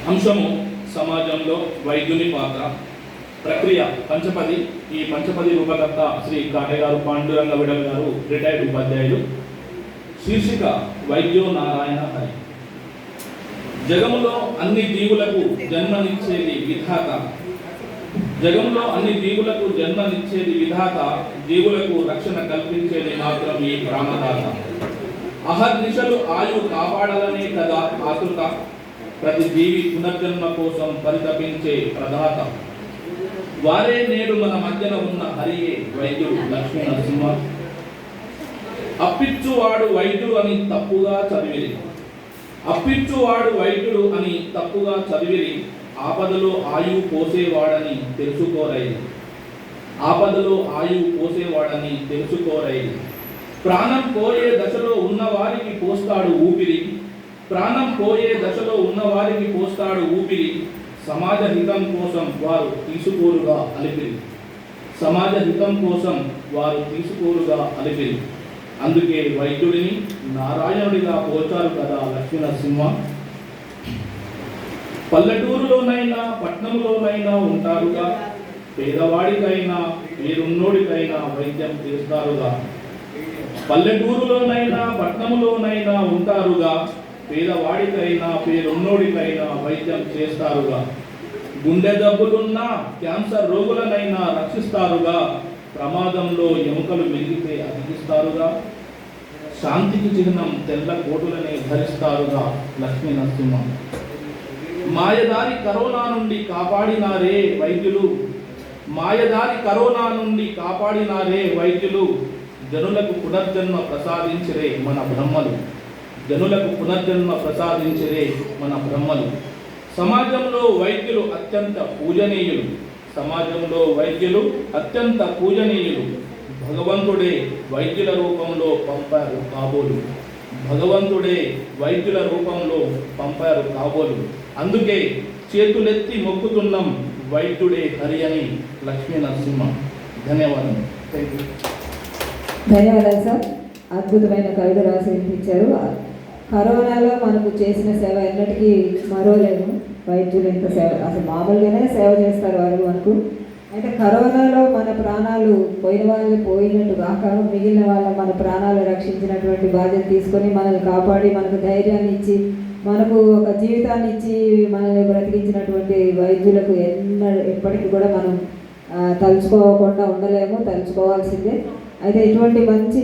అంశము సమాజంలో వైద్యుని పాత్ర. ప్రక్రియ పంచపది. ఈ పంచపది రూపకర్త శ్రీ కాటేగారు పాండురంగ విడల గారు, రిటైర్డ్ ఉపాధ్యాయులు. శీర్షిక వైద్యో నారాయణ హరి. జగములో అన్ని జీవులకు జన్మనిచ్చేది విధాత. జగంలో అన్ని జీవులకు జన్మనిచ్చేది విధాత, జీవులకు రక్షణ కల్పించేది మాత్రం ఈ ప్రాణదాత. అహర్నిశలు ఆయువు కాపాడాలనే కదా ఆతృత, ప్రతి జీవి పునర్జన్మ కోసం పరితపించే ప్రదాత. వారే నేడు మన మధ్యన ఉన్న హరియే వైద్యుడు లక్ష్మీ నరసింహ. అప్పిచ్చువాడు వైద్యుడు అని తప్పుగా చదివిరి. అప్పిచ్చువాడు వైద్యుడు అని తప్పుగా చదివిరి. ఆపదలో ఆయువు పోసేవాడని తెలుసుకోరైది. ఆపదలో ఆయువు పోసేవాడని తెలుసుకోరైది. ప్రాణం పోయే దశలో ఉన్న వారికి పోస్తాడు ఊపిరి. ప్రాణం పోయే దశలో ఉన్న వారికి పోస్తాడు ఊపిరి. సమాజ హితం కోసం వారు తీసుకోరుగా అలిపిరి. సమాజ హితం కోసం వారు తీసుకోరుగా అలిపిరి. అందుకే వైద్యుడిని నారాయణుడిగా పోల్చారు కదా లక్ష్మీ నరసింహ. పల్లెటూరులోనైనా పట్టణంలోనైనా ఉంటారుగా, పేదవాడికైనా పేరున్నోడికైనా వైద్యం చేస్తారుగా. పల్లెటూరులోనైనా పట్టణంలోనైనా ఉంటారుగా, పేదవాడికైనా పేరున్నోడికైనా వైద్యం చేస్తారుగా. గుండె జబ్బులున్నా క్యాన్సర్ రోగులనైనా రక్షిస్తారుగా. ప్రమాదంలో ఎముకలు మిగిలితే అతికిస్తారుగా. శాంతికి చిహ్నం తెల్ల కోటులనే ధరిస్తారుగా లక్ష్మీ నరసింహ. మాయదారి కరోనా నుండి కాపాడినారే వైద్యులు. మాయదారి కరోనా నుండి కాపాడినారే వైద్యులు. జనులకు పునర్జన్మ ప్రసాదించరే మన బ్రహ్మలు. జనులకు పునర్జన్మ ప్రసాదించరే మన బ్రహ్మలు. సమాజంలో వైద్యులు అత్యంత పూజనీయులు. సమాజంలో వైద్యులు అత్యంత పూజనీయులు. భగవంతుడే వైద్యుల రూపంలో పంపారు కాబోలు. భగవంతుడే వైద్యుల రూపంలో పంపారు కాబోలు. అందుకే చేతులెత్తి మొక్కుతున్నాం వైద్యుడే హరి అని లక్ష్మీ నరసింహ. ధన్యవాదాలు. Thank you. ధన్యవాదాలు సార్. అద్భుతమైన కవిత రాసి వినిపించారు. కరోనాలో మనకు చేసిన సేవ ఎన్నటికీ మరోలేము. వైద్యులు ఎంత సేవ, అసలు మామూలుగానే సేవ చేస్తారు వారు మనకు. అయితే కరోనాలో మన ప్రాణాలు పోయిన వాళ్ళు పోయినట్టు కాక మిగిలిన వాళ్ళ మన ప్రాణాలు రక్షించినటువంటి బాధ్యత తీసుకొని మనల్ని కాపాడి మనకు ధైర్యాన్ని ఇచ్చి మనకు ఒక జీవితాన్ని ఇచ్చి మనల్ని బ్రతికించినటువంటి వైద్యులకు ఎప్పటికీ కూడా మనం తలుచుకోకుండా ఉండలేము, తలుచుకోవాల్సిందే. అయితే ఇటువంటి మంచి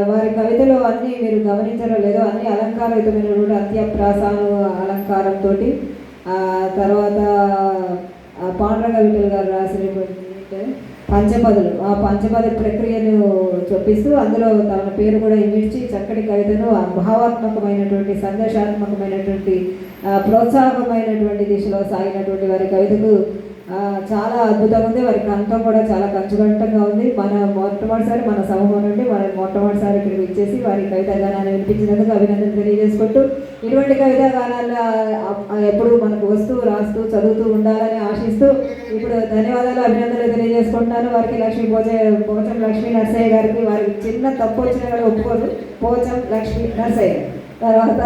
వారి కవితలో అన్నీ మీరు గమనించారో లేదో, అన్ని అలంకారయుతమైనటువంటి అంత్యప్రాసాను అలంకారంతో, తర్వాత పాండురంగ విఠల్ గారు రాసినటువంటి పంచపదులు, ఆ పంచపద ప్రక్రియను చూపిస్తూ అందులో తన పేరు కూడా ఇమిడ్చి చక్కటి కవితను భావాత్మకమైనటువంటి సందేశాత్మకమైనటువంటి ప్రోత్సాహకమైనటువంటి దిశలో సాగినటువంటి వారి కవితకు చాలా అద్భుతంగా ఉంది. వారి కంఠం కూడా చాలా కంచుగంటంగా ఉంది. మొట్టమొదటిసారి మన సమూహం నుండి మొట్టమొదటిసారి ఇక్కడికి ఇచ్చేసి వారి కవితా గానాన్ని వినిపించినందుకు అభినందన తెలియజేసుకుంటూ, ఇటువంటి కవితా గానాలు ఎప్పుడు మనకు వస్తూ రాస్తూ చదువుతూ ఉండాలని ఆశిస్తూ ఇప్పుడు ధన్యవాదాలు అభినందనలు తెలియజేసుకుంటున్నాను. వారికి పోచం లక్ష్మీ నరసయ్య గారికి, వారికి చిన్న తప్పు వచ్చినా కూడా ఒప్పుకోరు, పోచం లక్ష్మీ నరసయ్య తర్వాత